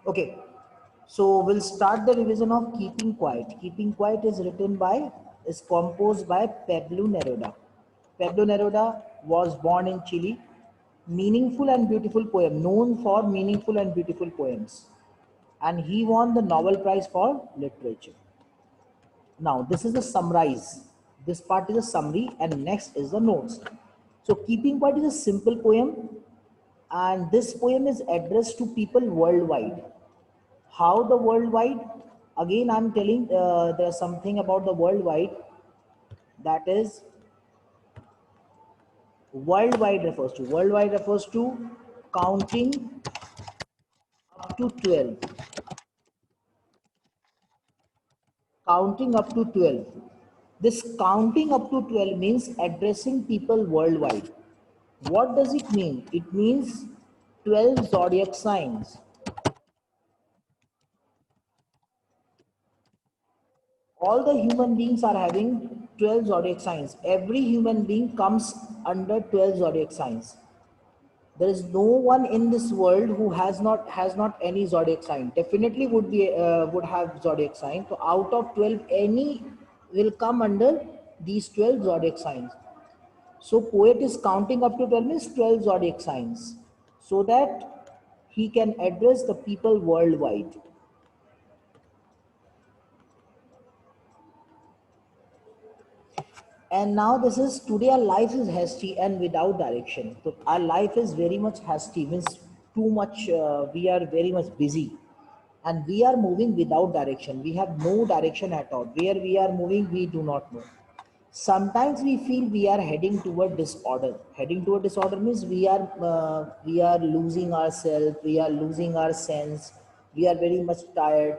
Okay, so we'll start the revision of Keeping Quiet. Keeping Quiet is composed by Pablo Neruda. Pablo Neruda was born in Chile. Meaningful and beautiful poem, known for meaningful and beautiful poems. And he won the Nobel Prize for Literature. Now, this is the summarize. This part is a summary, and next is the notes. So, Keeping Quiet is a simple poem, and this poem is addressed to people worldwide. How the worldwide? Again, I'm telling there's something about the worldwide, that is worldwide refers to counting up to 12. Counting up to 12. This counting up to 12 means addressing people worldwide. What does it mean? It means 12 zodiac signs. All the human beings are having 12 zodiac signs. Every human being comes under 12 zodiac signs. There is no one in this world who has not any zodiac sign. Definitely would have zodiac sign. So out of 12, any will come under these 12 zodiac signs. So poet is counting up to 12 means 12 zodiac signs, so that he can address the people worldwide. And now this is today our life is hasty and without direction. So our life is very much hasty, means too much, we are very much busy and we are moving without direction. We have no direction at all. Where we are moving, we do not know. Sometimes we feel we are heading toward disorder. Heading toward disorder means we are losing ourselves, we are losing our sense, we are very much tired,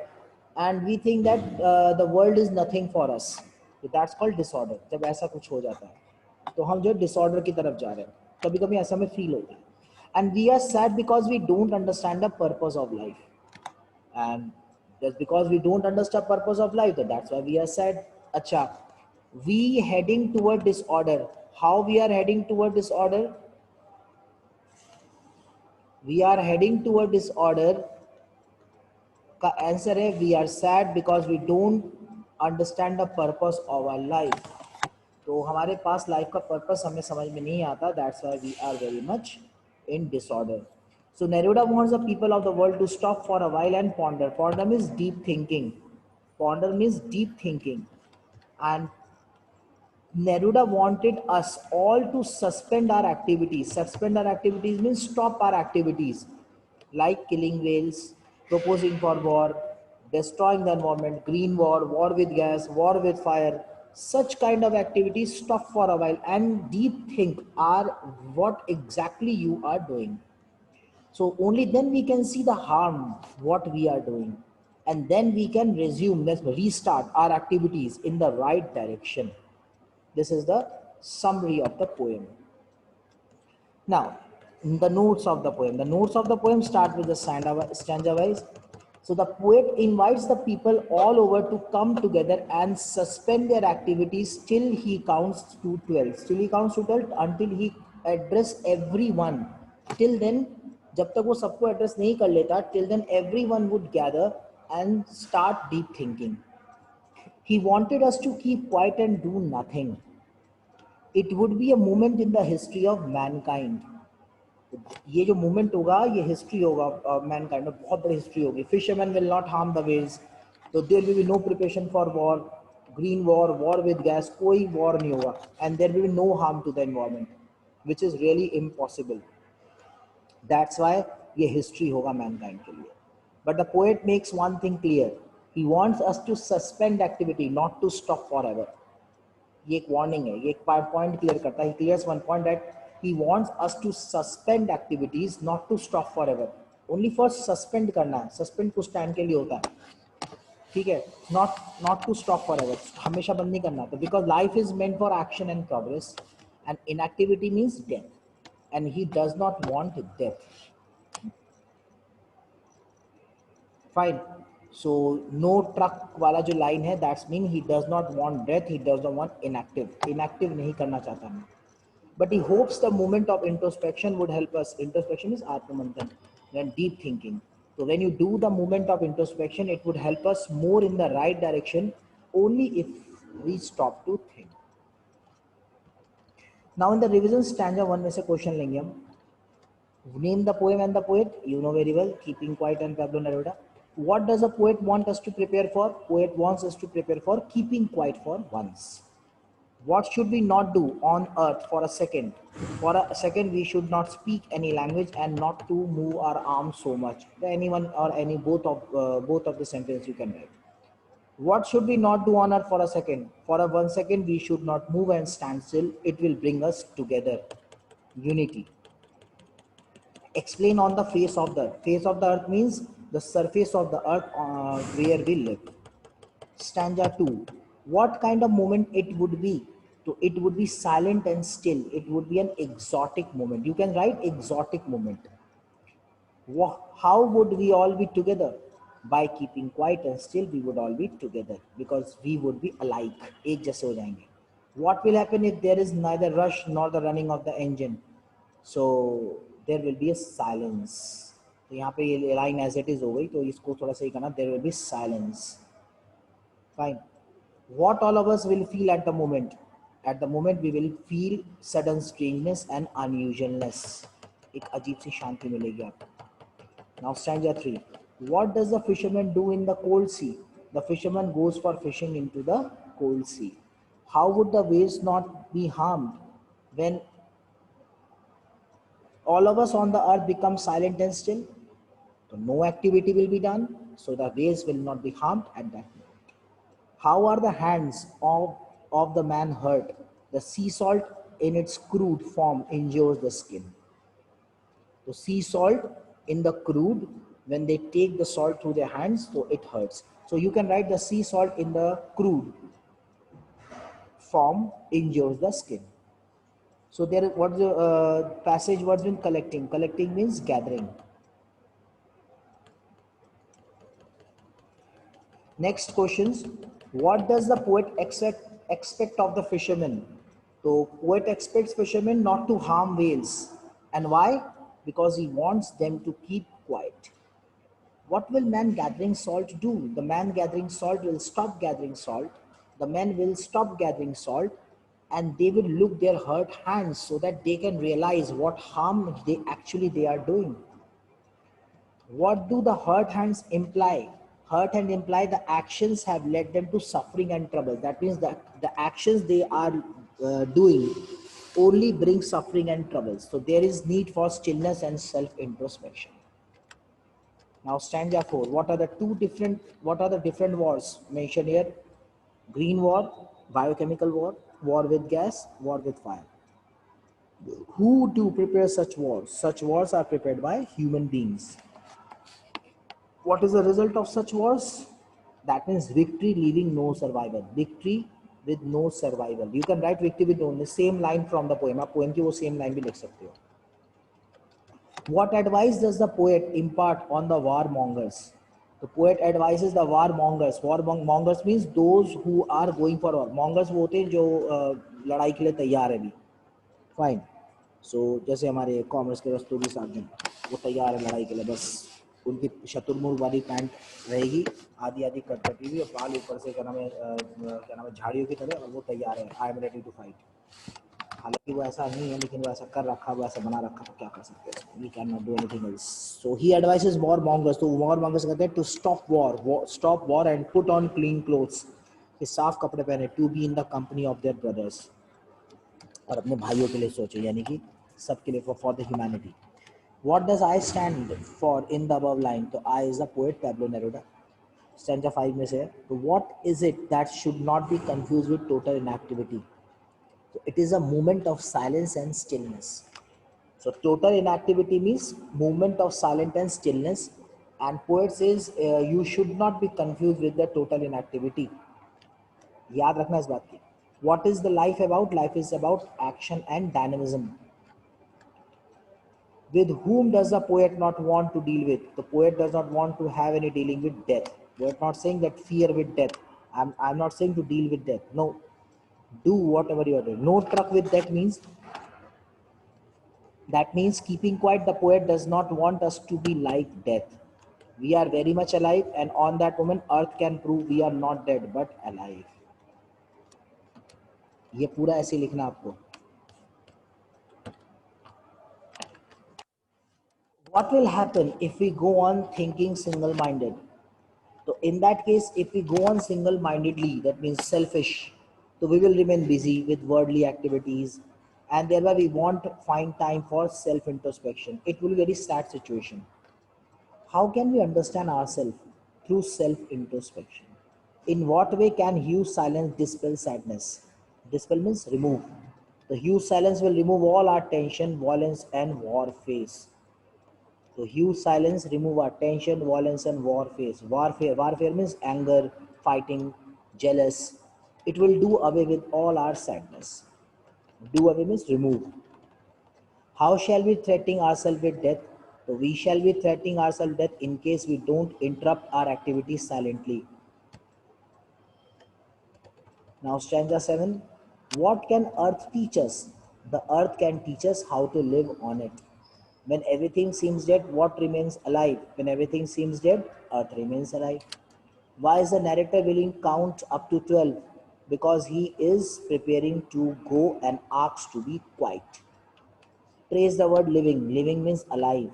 and we think that the world is nothing for us. So that's called disorder. जब ऐसा कुछ हो जाता है तो हम जो disorder की तरफ जा रहे हैं, कभी कभी ऐसा में feel होता है. And we are sad because we don't understand the purpose of life. And just because we don't understand purpose of life, so that's why we are sad. Acha, we heading toward disorder. How we are heading toward disorder? We are heading toward disorder. का answer है we are sad because we don't understand the purpose of our life. तो हमारे पास life का purpose हमें समझ में नहीं आता. That's why we are very much in disorder. So Neruda wants the people of the world to stop for a while and ponder. Ponder means deep thinking. Ponder means deep thinking. And Neruda wanted us all to suspend our activities. Suspend our activities means stop our activities, like killing whales, proposing for war, destroying the environment, green war, war with gas, war with fire. Such kind of activities stop for a while and deep think are what exactly you are doing. So only then we can see the harm, what we are doing. And then we can resume, let's restart our activities in the right direction. This is the summary of the poem. Now, the notes of the poem. The notes of the poem start with the stanza wise. So the poet invites the people all over to come together and suspend their activities till he counts to 12. Till he counts to 12 until he address everyone. Till then, जब तक वो सबको address नहीं कर लेता, till then everyone would gather and start deep thinking. He wanted us to keep quiet and do nothing. It would be a moment in the history of mankind. ये जो movement होगा ये हिस्ट्री होगा Mankind में, बहुत बड़ी history होगी. Fisherman will not harm the whales, तो there will be no preparation for war, green war, war with gas, कोई वॉर नहीं होगा. And there will be no harm to the environment which is really impossible. That's why ये history होगा mankind के लिए. But the poet makes one thing clear, he wants us to suspend activity, not to stop forever. ये एक warning है, ये एक point clear करता है. He clears one point that he wants us to suspend activities, not to stop forever. Only for suspend करना है. Suspend कुछ टाइम के लिए होता है, ठीक है. Not to stop forever. हमेशा बंद नहीं करना. तो because life is meant for action and progress, and inactivity means death, and he does not want death. Fine. So no truck वाला जो line है, that's mean he does not want death, he does not want inactive. Inactive नहीं करना चाहता मैं. But he hopes the moment of introspection would help us. Introspection is Atmamanthan. and deep thinking. So when you do the movement of introspection, it would help us more in the right direction only if we stop to think. Now in the revision stanza 1 में से question लेंगे हम. Name the poem and the poet. You know very well, Keeping Quiet and Pablo Neruda. What does a poet want us to prepare for? Poet wants us to prepare for keeping quiet for once. What should we not do on earth for a second? For a second, we should not speak any language and not to move our arms so much. Anyone or any both of the sentence you can write. What should we not do on earth for a second? For a 1 second, we should not move and stand still. It will bring us together. Unity. Explain on the face of the earth. Face of the earth means the surface of the earth where we live. Stanza 2. What kind of moment it would be? So it would be silent and still. It would be an exotic moment. You can write exotic moment. How would we all be together? By keeping quiet and still, we would all be together because we would be alike. एक जैसे हो जाएंगे. What will happen if there is neither rush nor the running of the engine? So there will be a silence. तो यहाँ पे ये line as it is हो गई, तो इसको थोड़ा सा ही करना. There will be silence. Fine. What all of us will feel at the moment? At the moment we will feel sudden strangeness and unusualness. एक अजीब सी शांति मिलेगी आपको. Now stanza 3. What does the fisherman do in the cold sea? The fisherman goes for fishing into the cold sea. How would the waves not be harmed when all of us on the earth become silent and still? So no activity will be done, so the waves will not be harmed at that moment. How are the hands of the man hurt? The sea salt in its crude form injures the skin. The sea salt in the crude, when they take the salt through their hands, so it hurts. So you can write the sea salt in the crude form injures the skin. So there, what's the passage words mean? Collecting. Collecting means gathering. Next questions. What does the poet expect of the fishermen? So poet expects fishermen not to harm whales. And why? Because he wants them to keep quiet. What will man gathering salt do? The man gathering salt will stop gathering salt. The men will stop gathering salt, and they will look their hurt hands so that they can realize what harm they are doing. What do the hurt hands imply? Hurt and imply the actions have led them to suffering and trouble. That means that the actions they are doing only bring suffering and trouble. So there is need for stillness and self-introspection. Now stanza 4. What are the different wars mentioned here? Green war, biochemical war, war with gas, war with fire. Who do prepare such wars? Such wars are prepared by human beings. What is the result of such wars? That means victory leaving no survivor. Victory with no survival. You can write victory with only same line from the poem. आप poem की वो same line भी लिख सकते हो. What advice does the poet impart on the warmongers? The poet advises the warmongers. Warmongers means those who are going for war. Mongers वो होते हैं जो लड़ाई के लिए तैयार है भी. Fine. So जैसे हमारे कॉमर्स के रस्तोगी सार्जन वो तैयार है लड़ाई के लिए, बस उनकी शतुर्मुर्ग वाली पैंट रहेगी आधी आधी कटकटी हुई और बाल ऊपर से क्या नाम है झाड़ियों की तरह, और वो तैयार है. I am ready to fight. हालांकि वो ऐसा नहीं है, लेकिन वो ऐसा कर रखा, वो ऐसा बना रखा, तो क्या कर सकते हैं. We can not do anything else. So he advises war mongers. तो वॉर मॉन्गर्स कहते हैं to stop war and put on clean clothes. कि साफ कपड़े पहने. To be in the company of their brothers. और अपने भाइयों के लिए सोचो, यानी कि सबके लिए, for the humanity. What does I stand for in the above line? So I is the poet Pablo Neruda. Stanza 5 में से है. So what is it that should not be confused with total inactivity? So it is a moment of silence and stillness. So total inactivity means movement of silence and stillness, and poet says you should not be confused with the total inactivity. याद रखना इस बात की. What is the life about? Life is about action and dynamism. With whom does the poet not want to deal with? The poet does not want to have any dealing with death. We are not saying that fear with death. I'm not saying to deal with death. No. Do whatever you are doing. No truck with death means That means keeping quiet, the poet does not want us to be like death. We are very much alive, and on that moment, earth can prove we are not dead but alive. ये पूरा ऐसे लिखना आपको. What will happen if we go on thinking single-minded? So in that case, if we go on single-mindedly, that means selfish, so we will remain busy with worldly activities, and thereby we won't find time for self-introspection. It will be a very sad situation. How can we understand ourselves? Through self-introspection. In what way can huge silence dispel sadness? Dispel means remove. The huge silence will remove all our tension, violence, and war face. So huge silence remove our tension, violence, and warfare. Warfare means anger, fighting, jealous. It will do away with all our sadness. Do away means remove. How shall we threaten ourselves with death? So we shall be threatening ourselves with death in case we don't interrupt our activities silently. Now stanza 7. What can earth teach us? The earth can teach us how to live on it. When everything seems dead, what remains alive? When everything seems dead, earth remains alive. Why is the narrator willing count up to 12? Because he is preparing to go and asks to be quiet. Trace the word living. Living means alive.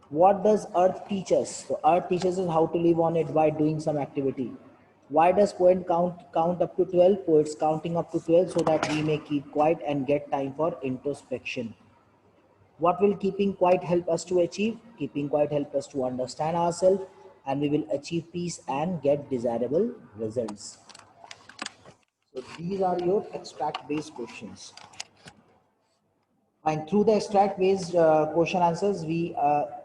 What does earth teach us? So earth teaches us how to live on it by doing some activity. Why does poet count up to 12? Poets counting up to 12 so that we may keep quiet and get time for introspection. What will keeping quiet help us to achieve? Keeping quiet help us to understand ourselves, and we will achieve peace and get desirable results. So these are your extract based questions. And through the extract based question answers, we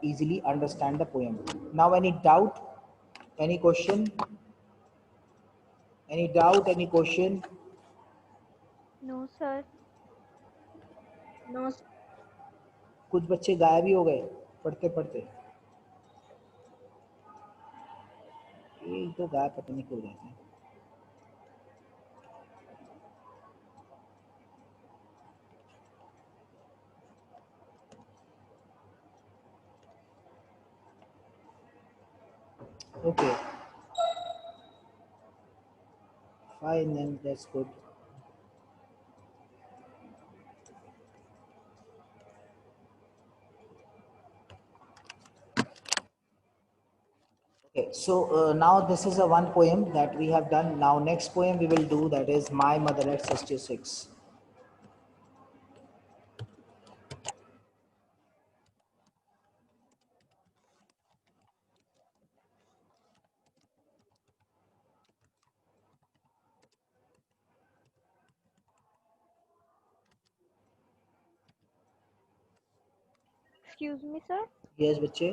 easily understand the poem. Now any doubt, any question, any question? No, sir. No, कुछ बच्चे गायब ही हो गए पढ़ते पढ़ते. ये तो गायब पता नहीं क्यों रहते हैं. Okay, fine then, that's good. Okay, so now this is a one poem that we have done. Now next poem we will do, that is My Mother at 66. Excuse me sir. Yes बच्चे.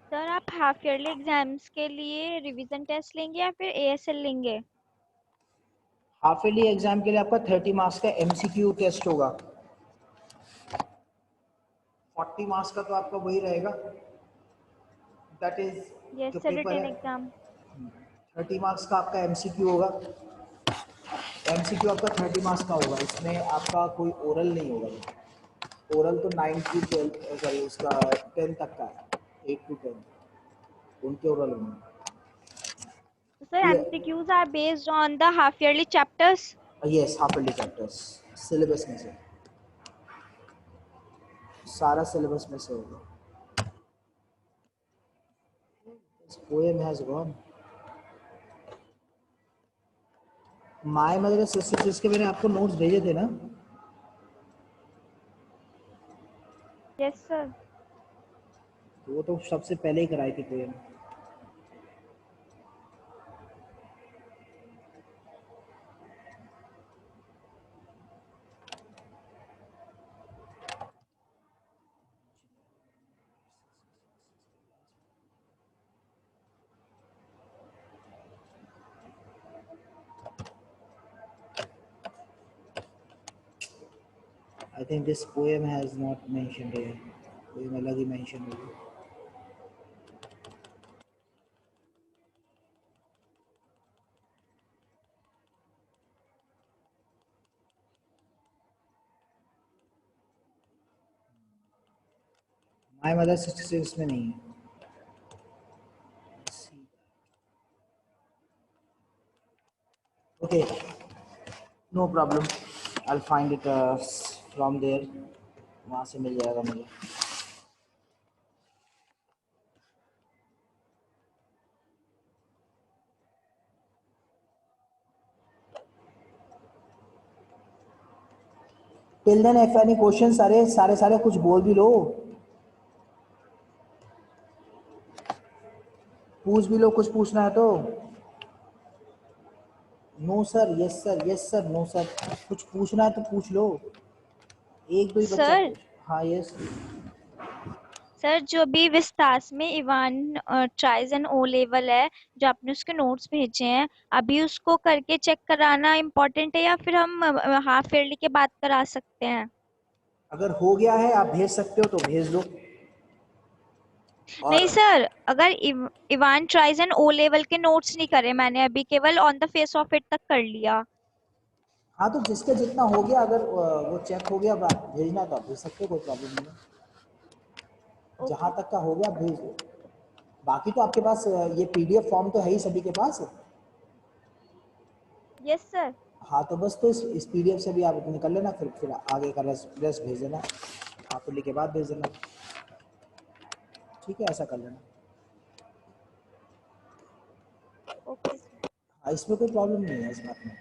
Sir आप half yearly exams के लिए revision test लेंगे या फिर ASL लेंगे? Half yearly exam के लिए आपका 30 मार्क्स का एमसीक्यू टेस्ट होगा. 40 मार्क्स का तो आपका वही रहेगा, दैट इज जो यस सर, पेपर रिटन है. एग्जाम. 30 मार्क्स का आपका एमसीक्यू होगा. एमसीक्यू आपका 30 मार्क्स का होगा. इसमें आपका कोई ओरल नहीं होगा. ओरल तो 9 टू 12, सॉरी उसका 10 तक का है. 8 टू 10 उनके ओरल होंगे. Sir MCQs are based on the half yearly chapters. Yes, half yearly chapters syllabus में से, सारा सिलेबस में से होगा. This poem has gone. My mother sister जिसके मैंने आपको नोट्स भेजे थे ना, यस सर. तो वो तो सबसे पहले ही कराई थी poem. I think this poem has not mentioned here. Poem अलग ही मेंशन होगी. माय मदर 66 में नहीं है। Okay, no problem, I will find it from there, वहाँ से मिल जाएगा मुझे। Till then if any question, सारे कुछ बोल भी लो, पूछ भी लो, कुछ पूछना है तो। No sir, yes sir, yes sir, no sir, कुछ पूछना है तो पूछ लो, एक दो ही बच्चा सर पूछ। हाँ यस। सर जो भी विस्तास में इवान ट्राइज एंड ओ लेवल है, जो आपने उसके नोट्स भेजे हैं, अभी उसको करके चेक कराना इम्पोर्टेंट है या फिर हम हाफ ईयरली के बाद करा सकते हैं? अगर हो गया है आप भेज सकते हो तो भेज दो। और नहीं सर, अगर इवान ट्राइज एंड ओ लेवल के नोट्स नहीं करे मैंने, अभी केवल on the face of it तक कर लिया। हाँ, तो जिसके जितना हो गया, अगर वो चेक हो गया, भेजना तो आप भेज सकते हो, कोई प्रॉब्लम नहीं है। जहाँ ओके। तक का हो गया भेज दो। बाकी तो आपके पास ये पीडीएफ फॉर्म तो है ही सभी के पास। Yes sir. हाँ, तो बस तो इस पीडीएफ से भी आप निकल लेना, फिर आगे का रेस्ट भेज देना, आप लिख के बाद भेज देना। ठीक है, ऐसा कर लेना। Okay sir. हाँ, इसमें कोई प्रॉब्लम नहीं है इस बात में।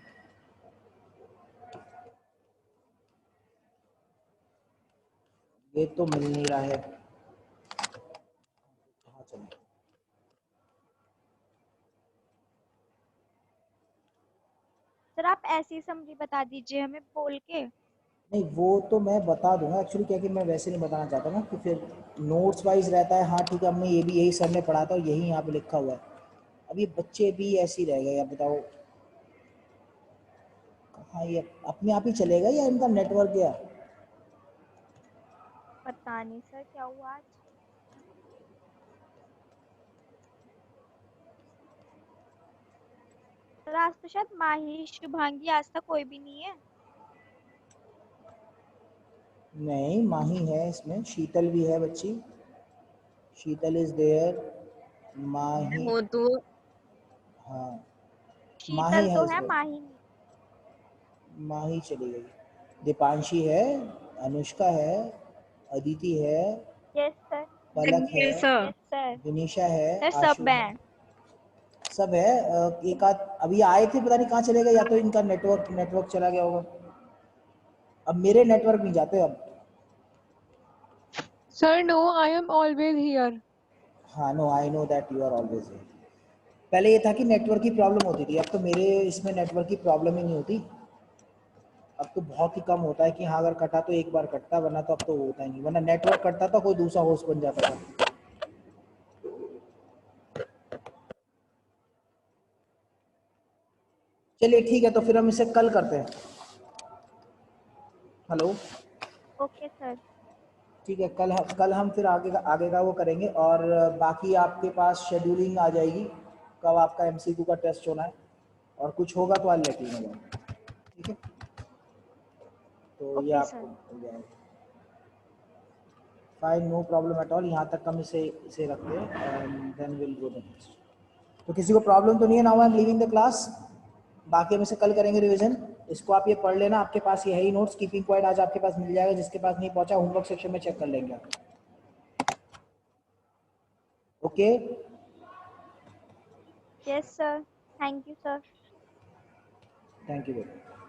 ये तो मिल नहीं रहा है, हाँ चलो। सर आप ऐसी समरी बता दीजिए हमें बोल के। नहीं, वो तो मैं बता दूंगा, एक्चुअली क्या कि मैं वैसे नहीं बताना चाहता ना कि फिर नोट्स वाइज रहता है। हाँ ठीक है, हमने ये भी यही सर ने पढ़ा था और यही यहाँ पे लिखा हुआ है। अब ये बच्चे भी ऐसे ही रह गए, अब बताओ कहाँ ये अपने आप ही चलेगा या इनका नेटवर्क गया। पता नहीं सर क्या हुआ आज। सर आज तो शायद माही शुभांगी, आज तक कोई भी नहीं है। नहीं, माही है इसमें, शीतल भी है बच्ची, शीतल इज देयर, मैं माही, हूँ तो हाँ माही शीतल है तो है, इसमें, माही नहीं। माही चली गई। दीपांशी है, अनुष्का है, अदिति है, यस सर। पलक है, सर। Yes sir. विनीशा है, सर सब आशु है, हैं। सब है। एक आध अभी आए थे, पता नहीं कहाँ चले गए, या तो इनका नेटवर्क चला गया होगा। अब मेरे नेटवर्क नहीं जाते अब। Sir, no, I am always here. हाँ, no I know that you are always here. पहले ये था कि नेटवर्क की प्रॉब्लम होती थी, अब तो मेरे इसमें नेटवर्क की प्रॉब्लम ही नहीं होती। अब तो बहुत ही कम होता है कि हाँ अगर कटा तो एक बार कटता, वरना तो अब तो होता ही नहीं, वरना नेटवर्क कटता था कोई दूसरा होस्ट बन जाता था। चलिए ठीक है, तो फिर हम इसे कल करते हैं। Hello, okay sir. ठीक है, कल हम फिर आगे का वो करेंगे। और बाकी आपके पास शेड्यूलिंग आ जाएगी कब आपका एमसीक्यू का टेस्ट होना है, और कुछ होगा तो आज लेट लीजिएगा, ठीक है। तो ये ओके आपको सर। मिल जाएगा, fine, no problem at all. यहाँ तक हम इसे रखते हैं and then will go the next. तो किसी को प्रॉब्लम तो नहीं है? Now I am leaving the class. बाकी हम इसे कल करेंगे रिवीजन। इसको आप ये पढ़ लेना, आपके पास ये है ही नोट्स, कीपिंग पॉइंट आज आपके पास मिल जाएगा, जिसके पास नहीं पहुंचा होमवर्क सेक्शन में चेक कर लेंगे आप। Okay, yes sir. Thank you sir. Thank you very much.